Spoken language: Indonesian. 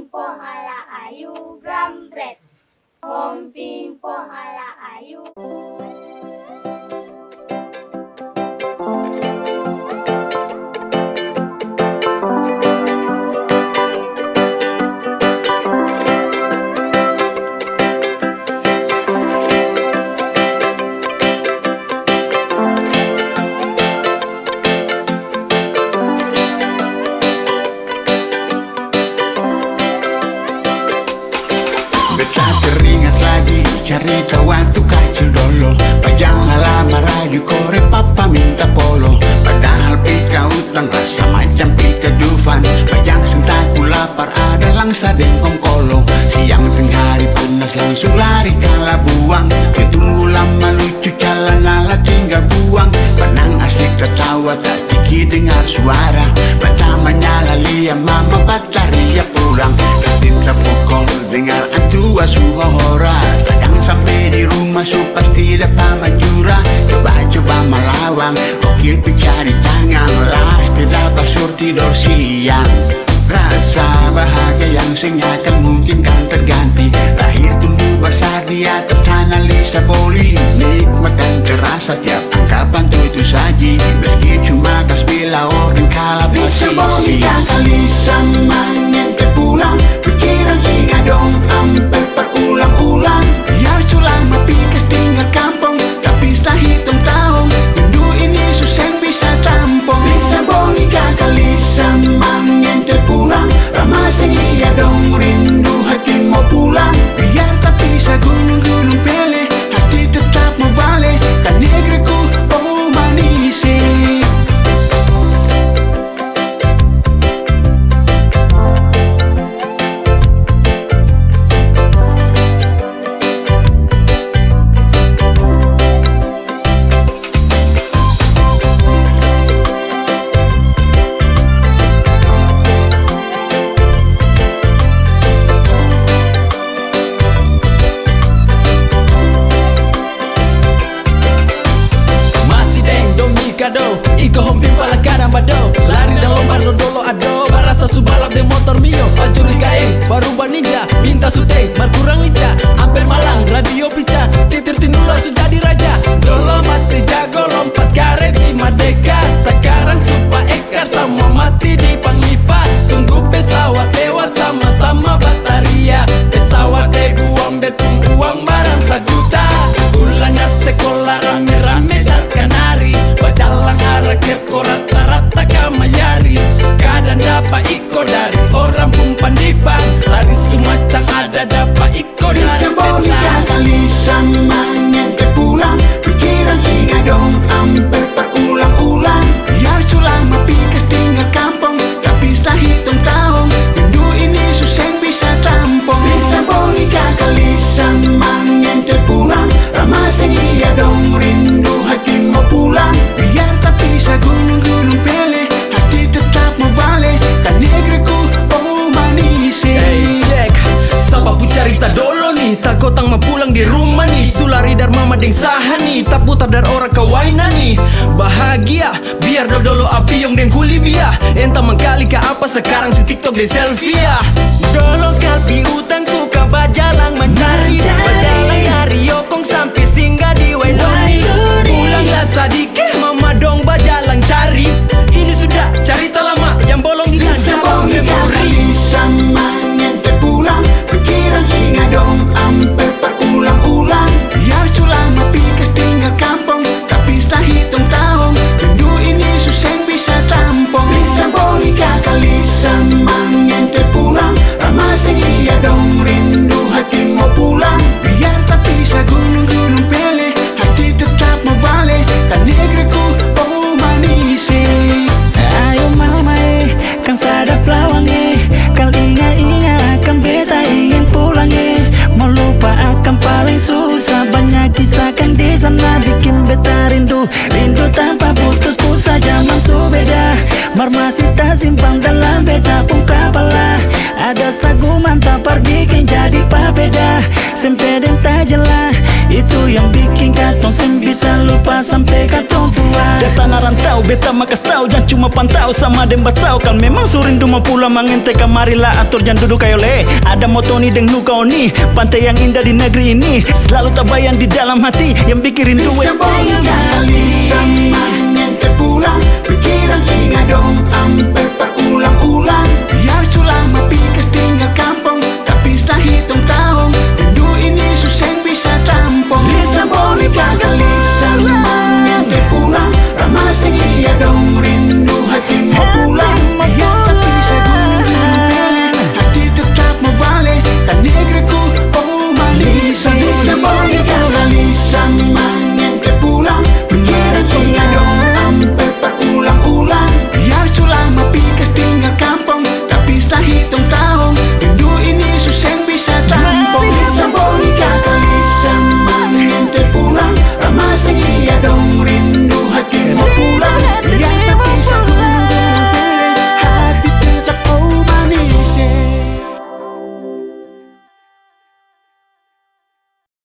pimpong ala ayu gambret. Om pimpong ala ayu. Beta teringat lagi cerita waktu kecil dulu. Pajang halaman rayu kore papa minta polo. Padahal pika utang rasa macam pika dufan. Pajang sentaku lapar ada langsa dengkong kolo. Siang tengah hari panas langsung lari kala buang. Ditunggu lama lucu jalan ala tinggal buang. Penang asik tertawa tak ciki dengar suara. Bata menyala liam mama bataria pulang. Ketika pukul dengar antua suhora. Sedang sampai di rumah su pasti dapat manjura. Coba-coba melawang kokil pecah di tangan. Las tidak basur tidur siang. Rasa bahagia yang senyakan mungkin kan terganti. Lahir tumbuh besar di atas tanah Lisa Boli. Nikmat dan terasa tiap angkapan tutu saji. Meski cuma kas bila orang kala Lisa posisi. Boli kali sama nyente pulang. Pikiran ingat dong hampir berulang-ulang. Biar sulama pikas tinggal kampung. Tak bisa hitung tahun. Rindu ini susah bisa tampung. Lisa Boli kali sama nyente pulang. Lama sing liat dong rindu hati mau pulang. Biar tak bisa gulung-gulung pele. Hati tetap mau balik. Kan negeriku oh manisi. Iko homping pala kadang bado. Lari dan lombar dodolo ado. Barasa subalap de motor mio. Pacuri kaeng baru ninja. Minta sute markurang lica. Ampel malang radio pica. Titir tinula sudah jadi raja. Dolo masih jago lompat karet di Merdeka. Sekarang supa ekar sama mati di Panglipat. Tunggu pesawat lewat sama-sama bataria. Pesawat buang betung uang barang sajuta. Bulannya sekolah rame-rame dan kanari. Bajalang arakir ko rata-rata kamayari. Kadang dapat iko dari orang pumpandipan. Lari sumacang ada dapat iko dari Lisa Boli setan. kali sama nyente pulang. Pikiran ingat dong hampir berulang-ulang. Biar sulama pikas tinggal kampung. Tak bisa hitung tahun. Rindu ini susah bisa tampung. Lisa Boli kali sama nyente pulang. Lama sing liat dong rindu hati mau pulang. Biar tak bisa gulung-gulung pele. Hati tetap mau balik. Kan negeriku oh manisi. Hey Jack, sapa pu cerita dolo nih. Tak kotang mau pulang di rumah nih. Sulari dar mama deng saha nih. Tak putar dar orang kawaina nih. Bahagia, biar dolo api yang deng kulibia. Entah mengkali ke apa sekarang su TikTok deng selfie ya. Dolo kalpi utang suka bajalang mencari. Bajalang hari yokong sampai singgah di Wailoni. Pulang lihat sadike mama dong bajalang cari. Ini sudah cerita lama yang bolong di Lisa dalam Boli memori. kali sama nyente pulang. Pikiran ingat dong hampir berulang-ulang. Biar sulama pikas tinggal kampung. Tak bisa hitung tahun. Rindu ini susah bisa tampung. Lisa Boli kali sama nyente pulang. Lama sing liat dong rindu hati mau pulang. Biar tak bisa gulung-gulung pele. Hati tetap mau balik. Kan negeriku oh manisi. Ayo mama kan sadap lawang kal ingat akan beta ingin pulang mau lupa akan paling susah. Banyak kisah kan di sana bikin beta rindu. Rindu tanpa putus pusa zaman su beda. Mar masih tak simpang dalam beta pun kepala. Ada sagu mantap bikin jadi pabeda. Sempe dan tak jelas. Itu yang bikin katong sem bisa lupa sampai katong tua. Dari tanah rantau Beta makas tahu jangan cuma pantau sama dembat tahu. Kal memang surindu mau pulang mangente kamarilah atur jangan duduk kayo le. Ada motoni deng nukau ni, pantai yang indah di negeri ini. Selalu tabayan di dalam hati yang bikin rindu. Bisa boleh kali sama